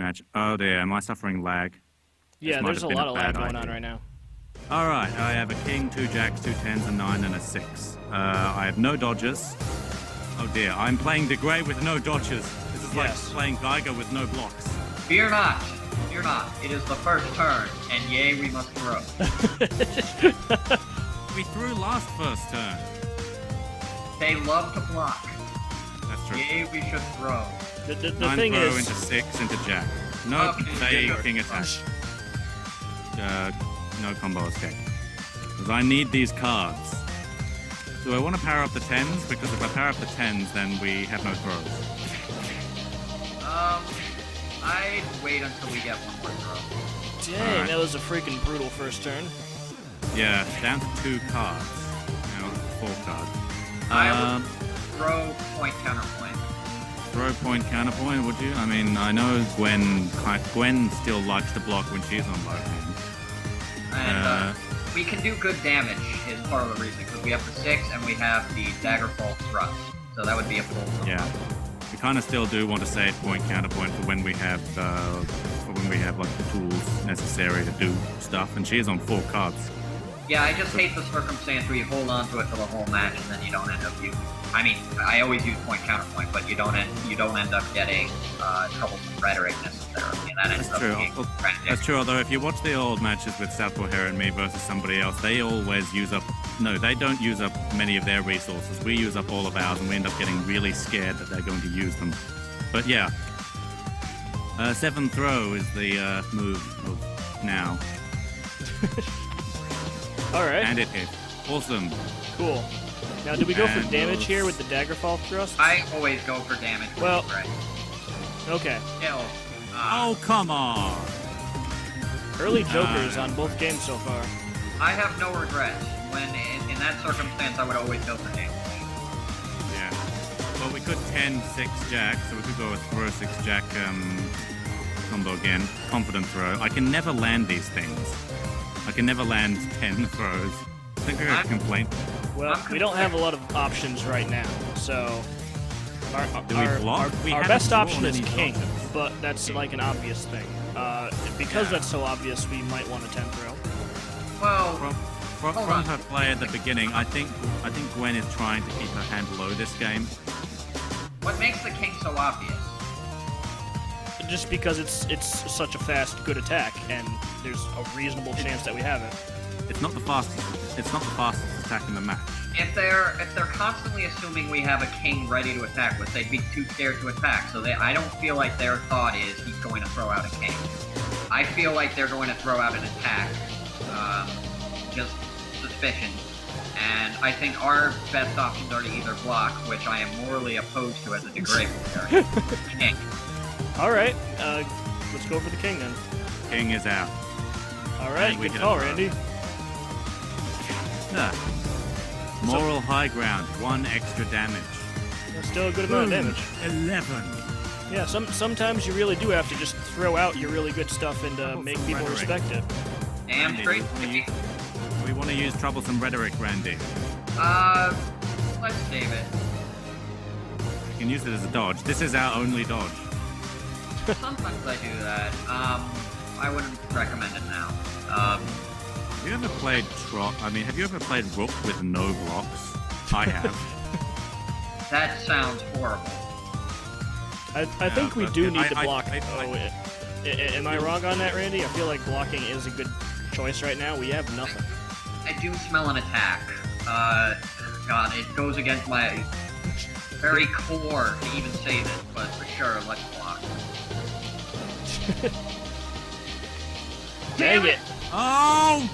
match. Oh dear, am I suffering lag? Yeah, there's a lot of lag going on right now. All right, I have a king, 2 jacks, 2 tens, a 9, and a 6. I have no dodges. Oh dear, I'm playing DeGrey with no dodges. This is like playing Geiger with no blocks. Fear not. Fear not. It is the first turn, and yea, we must throw. We threw last first turn. They love to block. That's true. Yea, we should throw. The thing thing is... into 6, into jack. No, they king attack. No combo escape. Because I need these cards. Do I want to power up the 10s? Because if I power up the 10s, then we have no throws. I'd wait until we get one more throw. Dang, that was a freaking brutal first turn. Yeah, down to 2 cards. Now 4 cards. I would throw point counterpoint. Throw point counterpoint, would you? I mean, I know Gwen still likes to block when she's on low hand. And we can do good damage is part of the reason, because we have the 6 and we have the Daggerfall thrust. So that would be a full throw. Yeah. We kind of still do want to save point counterpoint for when we have like the tools necessary to do stuff, and she is on 4 cards. Yeah, I just hate the circumstance where you hold on to it for the whole match and then you don't end up using. I mean, I always use point counterpoint, but you don't end up getting troublesome rhetoric necessarily. And that ends up being That's true. Although if you watch the old matches with Southpaw Hare and me versus somebody else, they always use up. No, they don't use up many of their resources. We use up all of ours, and we end up getting really scared that they're going to use them. But yeah, 7 throw is the move of now. Alright. And it hit. Awesome. Cool. Now, do we go for damage here with the Daggerfall thrust? I always go for damage. Well, right. Okay. Still. Oh, come on. Early jokers on both games so far. I have no regrets. When in that circumstance, I would always go for damage. Yeah. Well, we could 10-6 jack, so we could go with throw 6 jack combo again. Confident throw. I can never land these things. I can never land 10 throws. I think I got a complaint. Well, we don't have a lot of options right now, so our best option is king, but that's like an obvious thing. Because that's so obvious, we might want a 10 throw. Well, from her play at the beginning, I think Gwen is trying to keep her hand low this game. What makes the king so obvious? Just because it's such a fast, good attack, and there's a reasonable chance that we have it. It's not the fastest. It's not the fastest attack in the match. If they're constantly assuming we have a king ready to attack with, they'd be too scared to attack. So I don't feel like their thought is he's going to throw out a king. I feel like they're going to throw out an attack, just suspicion. And I think our best options are to either block, which I am morally opposed to as a DeGrey player. King. Alright, let's go for the king then. King is out. Alright, good call, Randy. Moral high ground, 1 extra damage. That's still a good amount of damage. 11. Yeah, sometimes you really do have to just throw out your really good stuff and make people respect it. Damn straight. We want to use troublesome rhetoric, Randy. Let's save it. You can use it as a dodge. This is our only dodge. Sometimes I do that. I wouldn't recommend it now. Have you ever played have you ever played Rook with no blocks? I have. That sounds horrible. I think we do need to block. Am I wrong on that, Randy? I feel like blocking is a good choice right now. We have nothing. I do smell an attack. God, it goes against my very core to even say this, but for sure, let's block. Dang it! Oh!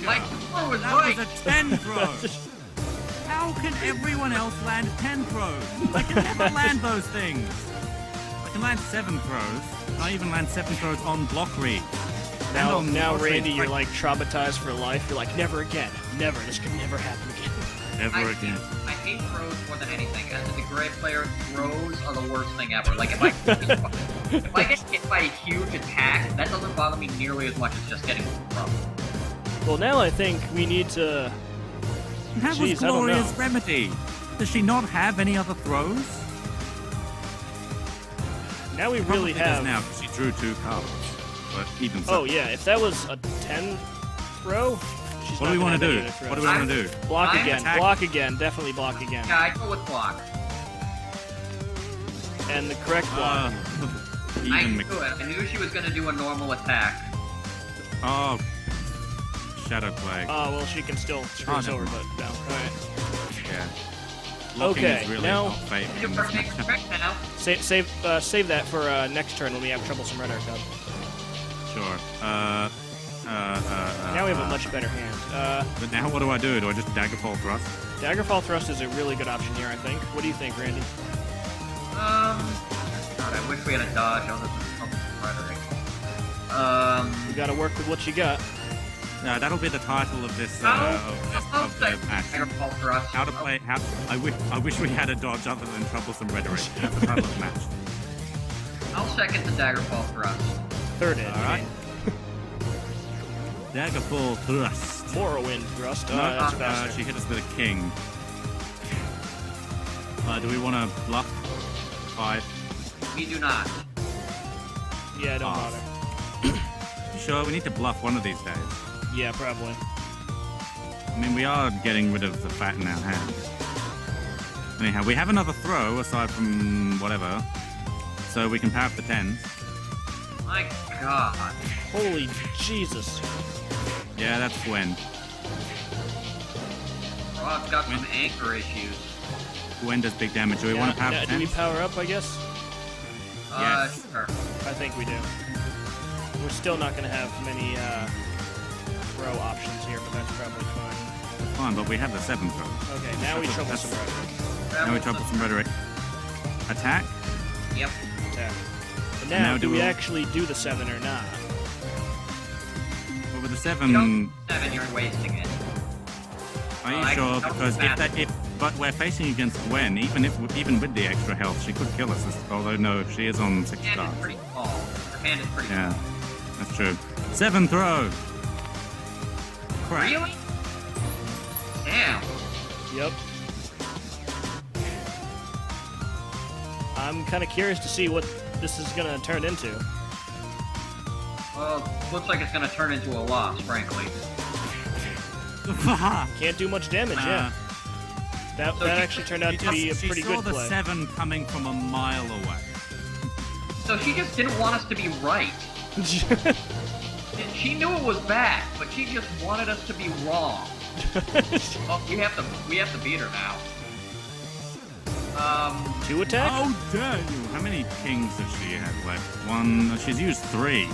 My core was that right! was a 10 throw! How can everyone else land 10 throws? I can never land those things! I can land 7 throws. I even land 7 throws on block read. Now, Randy, you're like traumatized for life. You're like, never again. Never. This could never happen again. Never again. I hate throws more than anything. As a DeGrey player, throws are the worst thing ever. Like, if I get hit by a huge attack, that doesn't bother me nearly as much as just getting thrown. Well, now I think we need to... That was Gloria's remedy. Does she not have any other throws? Now we really have... Now, she drew 2 cards. But even so. Oh, yeah. If that was a 10 throw, she's what do we want to do? What do we want to do? Block again. Attack. Block again. Definitely block again. Yeah, I go with block. And the correct block. I knew it. I knew she was going to do a normal attack. Oh. Shadow Plague. Oh, well, she can still screw us over, but no. Alright. Yeah. Locking Okay, is really now... not fate. Now. Save that for next turn when we have Troublesome Red Cub. Sure. Now we have a much better hand. But now what do I do? Do I just Daggerfall Thrust? Daggerfall Thrust is a really good option here, I think. What do you think, Randy? God, I wish we had a dodge other than Troublesome Rhetoric. You gotta work with what you got. That'll be the title of this of the match. How to play? I wish we had a dodge other than Troublesome Rhetoric. That's the title of the match. I'll second the Daggerfall Thrust. Third edge. All right. Daggerfall Thrust. Morrowind Thrust. No, That's faster. she hit us with a king. Do we want to bluff 5? We do not. Yeah, don't bother. You sure? We need to bluff one of these days. Yeah, probably. I mean, we are getting rid of the fat in our hand. Anyhow, we have another throw aside from whatever, so we can power up the 10s. My God. Holy Jesus. Yeah, that's Gwen. Rob's got some anchor issues. Gwen does big damage. Do we want to power up the 10s? Do we power up, I guess? Yes. Sure. I think we do. We're still not going to have many throw options here, but that's probably fine. That's fine, but we have the 7th throw. Okay, now we Troublesome Rhetoric. Now we Troublesome Rhetoric. Attack? Yep. Attack. But now, do we actually do the 7 or not? Well, with the You 7... don't 7, you're wasting it. Are you sure? Because but we're facing against Gwen, even with the extra health, she could kill us. Although no, she is on 6 Her hand stars. is pretty small. Her hand is pretty Yeah, small. that's true. 7 throw. Crap. Really? Damn. Yep. I'm kind of curious to see what this is going to turn into. Well, looks like it's going to turn into a loss, frankly. Can't do much damage, yeah. That actually turned out to be a pretty good play. She saw the 7 coming from a mile away. So she just didn't want us to be right. She knew it was bad, but she just wanted us to be wrong. Well, we have to beat her now. 2 attack? Oh, dare you! How many kings does she have left? 1. She's used 3.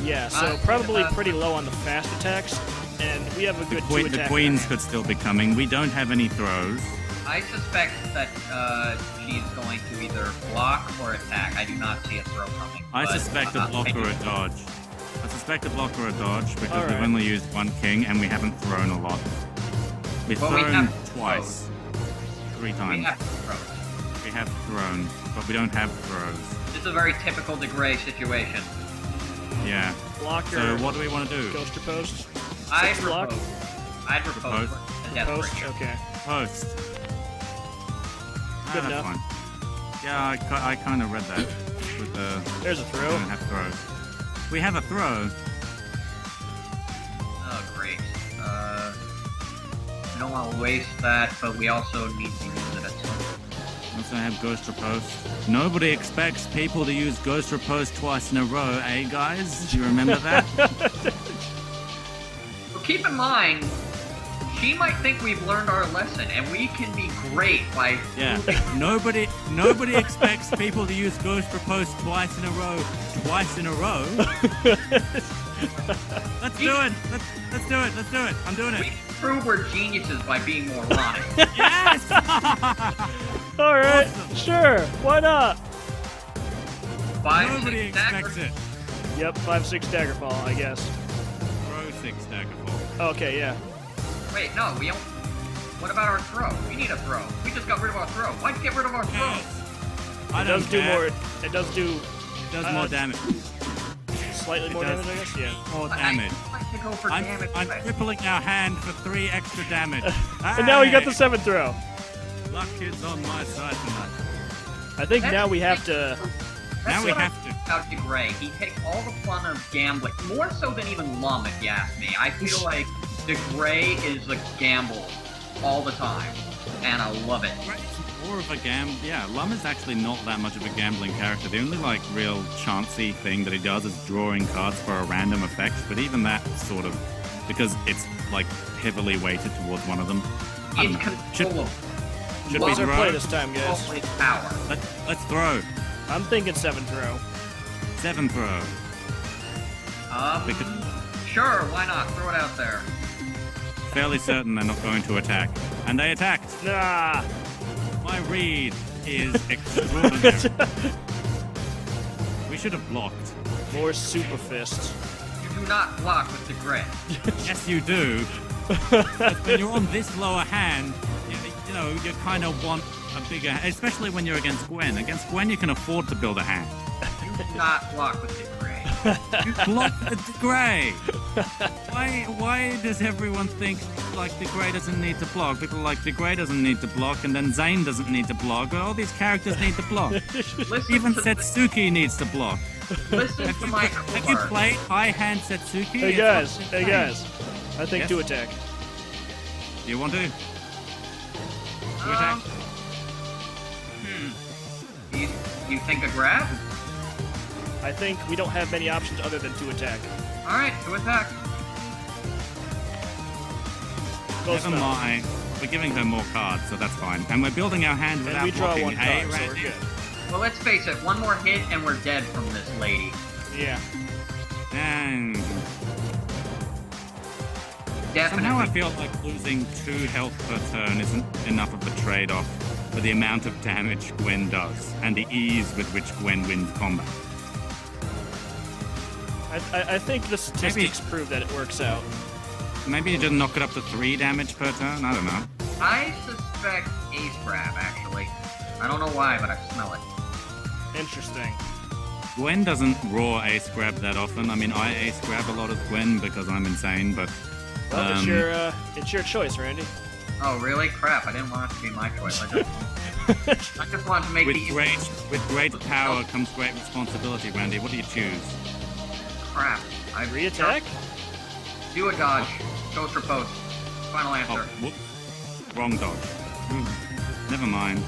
Yeah, so probably pretty low on the fast attacks, and we have a good 2 attack. The queens could still be coming. We don't have any throws. I suspect that she's going to either block or attack. I do not see a throw coming. I suspect a block or a dodge. I suspect a block or a dodge because we've only used 1 king and we haven't thrown a lot. We've thrown twice. 3 times. We have throws. We have thrown, but we don't have throws. This is a very typical DeGrey situation. Yeah. Blocker. So what do we want to do? Ghost or post? I'd block? propose a death Post? ratio. Okay. Post. Good that's enough. Fine. Yeah, I kind of read that. With the There's a we throw. don't have throws. We have a throw. Oh, great. We don't want to waste that, but we also need to use it at some point. We also have Ghost Riposte. Nobody expects people to use Ghost Riposte twice in a row, eh, guys? Do you remember that? Well, keep in mind, she might think we've learned our lesson, and we can be great by... Yeah. Nobody expects people to use Ghost Riposte twice in a row. Twice in a row? Let's do it. Let's do it. Let's do it. I'm doing it. We prove we're geniuses by being moronic. Yes! All right, Awesome. sure. Why not? 5, Nobody 6 dagger. expects it. Yep, 5/6 Daggerfall, I guess. Throw 6 Daggerfall. Okay, yeah. Wait, no, we don't... What about our throw? We need a throw. We just got rid of our throw. Why'd you get rid of our throw? Yes. I It don't does do care. more. It does do It does more damage. slightly more does. damage, I guess. Yeah. More damage. I like to go for damage. I'm crippling our hand for 3 extra damage. And now we got the Hey! 7th throw. Luck is on my side tonight. I think now we have to Now we have to. About DeGrey, he takes all the fun of gambling, more so than even Lum, if you ask me. I feel like DeGrey is a gamble all the time, and I love it. More of a yeah, Lum is actually not that much of a gambling character. The only, like, real chancey thing that he does is drawing cards for a random effect, but even that sort of, because it's, like, heavily weighted towards one of them. It's controllable. Should What's we our throw? play this time, guys? Power. Let's throw. I'm thinking 7th row. 7th row. Sure, why not? Throw it out there. Fairly certain they're not going to attack. And they attacked. Nah. My read is extraordinary. We should have blocked. More super fists. You do not block with DeGrey. Yes, you do. Because when you're on this lower hand, you know, you kind of want a bigger hand, especially when you're against Gwen. Against Gwen, you can afford to build a hand. You do not block with DeGrey. You block the DeGrey. Why does everyone think, like, DeGrey doesn't need to block? People are like, DeGrey doesn't need to block, and then Zane doesn't need to block. All these characters need to block. Even Setsuki needs to block. Listen to my core. Have you played High Hand Setsuki? Hey guys, I think Yes? 2 attack. Do you want to? Attack? You think a grab? I think we don't have many options other than 2 attack. Alright, 2 attack. Never mind. We're giving her more cards, so that's fine. And we're building our hand And without we draw blocking. 1 card, so we're Randy? good. Well, let's face it, one more hit and we're dead from this lady. Yeah. Dang. Definitely. Somehow I feel like losing 2 health per turn isn't enough of a trade-off for the amount of damage Gwen does, and the ease with which Gwen wins combat. I think the statistics prove that it works out. Maybe you just knock it up to 3 damage per turn? I don't know. I suspect ace grab, actually. I don't know why, but I smell it. Interesting. Gwen doesn't raw ace grab that often. I mean, I ace grab a lot as Gwen because I'm insane, but... Well, it's your choice, Randy. Oh, really? Crap, I didn't want it to be my choice. I just wanted to make with great power comes great responsibility, Randy. What do you choose? Crap. I Re-attack? Do a dodge. Ghost or post. Final answer. Oh, whoops. Wrong dodge. Never mind.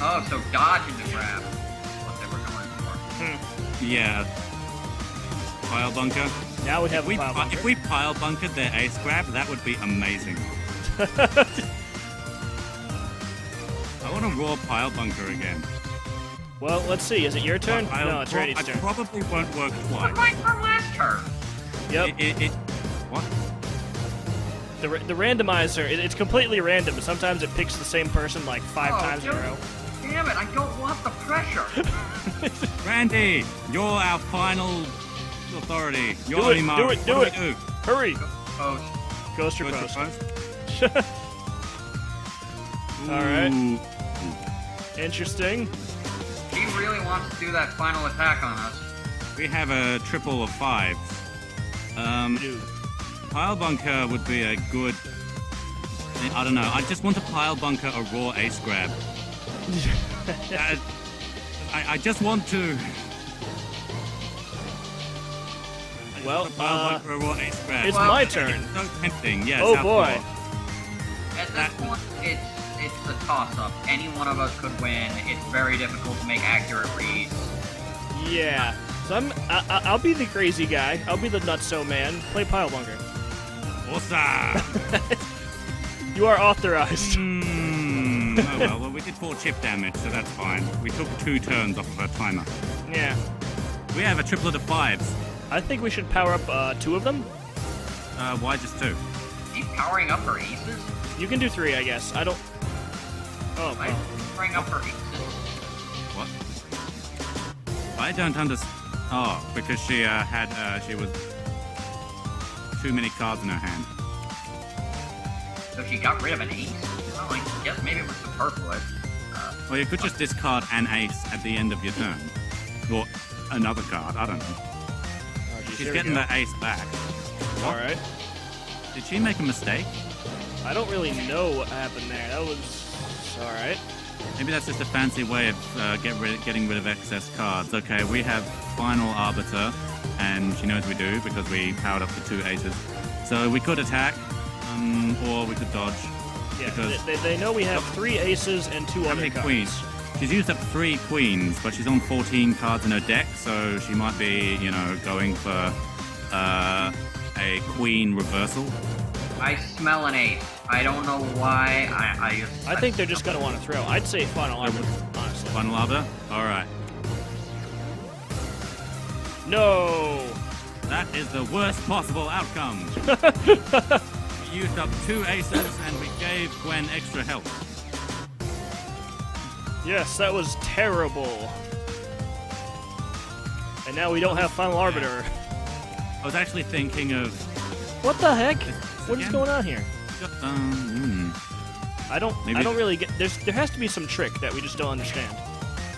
Oh, so dodge into grab. What they were going for. Yeah. Pile bunker. Now we have a pile bunker. If we pile bunkered their ace grab, that would be amazing. I want to raw pile bunker again. Well, let's see. Is it your turn? No, it's Randy's turn. It probably won't work twice. Right from last turn. Yep. What? The randomizer, it's completely random. Sometimes it picks the same person like 5 times in a row. Damn it, I don't want the pressure. Randy, you're our final authority. You're Do it. Do it. Hurry. Post. Ghost or Post. post. Alright. Interesting. He really wants to do that final attack on us. We have a triple of 5s. Pile bunker would be a good... I don't know. I just want to pile bunker a raw ace grab. I just want to... Well, pile bunker a raw ace grab. it's my turn. It's so tempting. Yes. Oh boy. At this point, it's a toss-up. Any one of us could win. It's very difficult to make accurate reads. Yeah. So I'll be the crazy guy. I'll be the nutso man. Play pile bunker. Awesome. You are authorized. Oh well, we did 4 chip damage, so that's fine. We took 2 turns off of her timer. Yeah. We have a triplet of 5s. I think we should power up 2 of them. Why just 2? He's powering up her aces? You can do 3, I guess. I don't... Oh, Why is he powering up her aces? What? I don't understand. Oh, because she she was too many cards in her hand. So she got rid of an ace? Well, I guess maybe it was superfluous. Or you could just discard an ace at the end of your turn. Or another card, I don't know. She's getting the ace back. Alright. Did she make a mistake? I don't really know what happened there. That was... Alright. Maybe that's just a fancy way of getting rid of excess cards. Okay, we have Final Arbiter, and she knows we do because we powered up the 2 aces. So we could attack, or we could dodge. Yeah, they know we have 3 aces and 2 other cards. Queens? She's used up 3 queens, but she's on 14 cards in her deck, so she might be, going for a queen reversal. I smell an ace. I don't know why. I think they're just going to want to throw. I'd say Final Arbiter, honestly. Final Arbiter? Alright. No! That is the worst possible outcome. We used up 2 aces and we gave Gwen extra help. Yes, that was terrible. And now we don't have Final Arbiter. I was actually thinking of... What the heck? What is going on here? I don't really get... There has to be some trick that we just don't understand.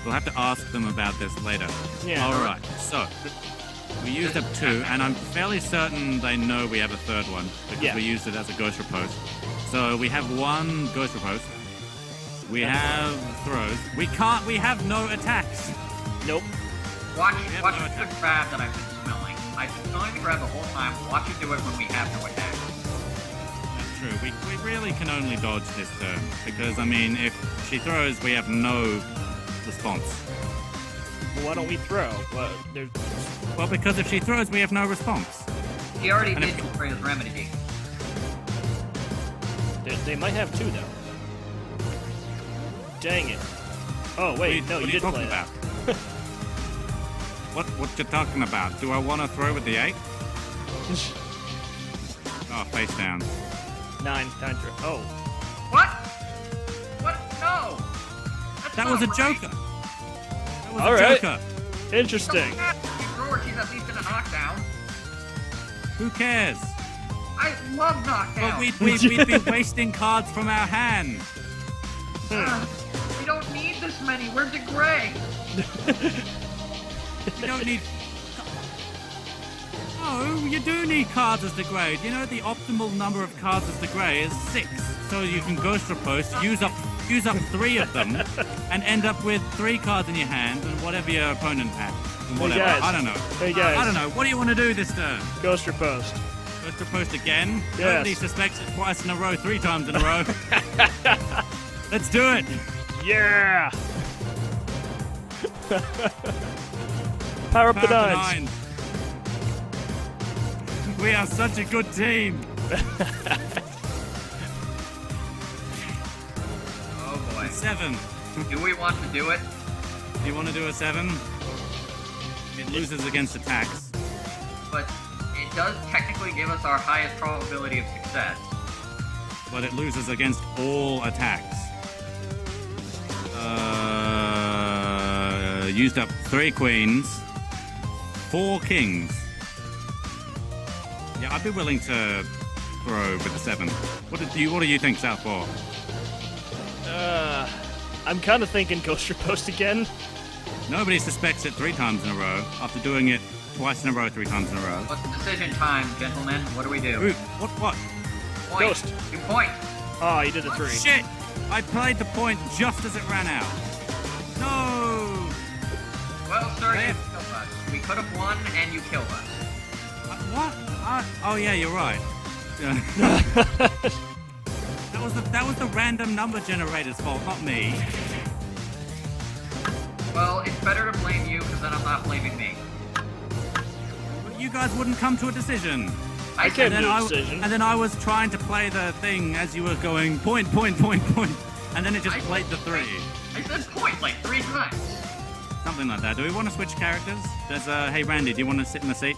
We'll have to ask them about this later. Yeah. Alright, so... We used up 2, and I'm fairly certain they know we have a 3rd one, because we used it as a ghost riposte. So we have 1 ghost riposte. We have throws. We have no attacks. Nope. Watch the crab that I've been smelling. I've been smelling the crab the whole time. Watch it do it when we have no attacks. That's true. We really can only dodge this turn, because, if she throws, we have no response. Well, why don't we throw? Well, because if she throws, we have no response. She already did for his remedy. They might have 2, though. Dang it. Oh, wait, no, you didn't play that. What you talking about? Do I want to throw with the 8? Oh, face down. 9 throw. Oh. What? What? No! That was a joker. All right. Interesting. She's at least in a knockdown. Who cares? I love knockdown. But we'd be wasting cards from our hand. We don't need this many. We're DeGrey. You don't need... No, you do need cards as DeGrey. You know the optimal number of cards as DeGrey is 6. So you can ghost riposte, use up 3 of them, and end up with 3 cards in your hand and whatever your opponent has. Whatever. Hey guys. I don't know. Hey guys. I don't know. What do you want to do this turn? Ghost riposte. Ghost riposte again? Yes. Nobody suspects it twice in a row, 3 times in a row. Let's do it. Yeah. Power up the 9s. We are such a good team. Oh boy. 7. Do we want to do it? Do you want to do a 7? It loses against attacks. But it does technically give us our highest probability of success. But it loses against all attacks. Used up 3 queens, 4 kings. Yeah, I'd be willing to throw with the 7. What do you think, Southpaw? I'm kind of thinking Ghost Riposte again. Nobody suspects it 3 times in a row after doing it twice in a row, 3 times in a row. What's decision time, gentlemen? What do we do? Ooh, what? Point. Ghost. You point. Oh, you did the 3. Shit! I played the point just as it ran out. No! Well, sir, you killed us. We could have won, and you killed us. What? Oh yeah, you're right. That was the random number generator's fault, not me. Well, it's better to blame you, because then I'm not blaming me. But you guys wouldn't come to a decision. I can't do a decision. And then I was trying to play the thing as you were going point, and then it just played the 3. I said point like 3 times. Something like that. Do we want to switch characters? There's hey Randy, do you want to sit in the seat?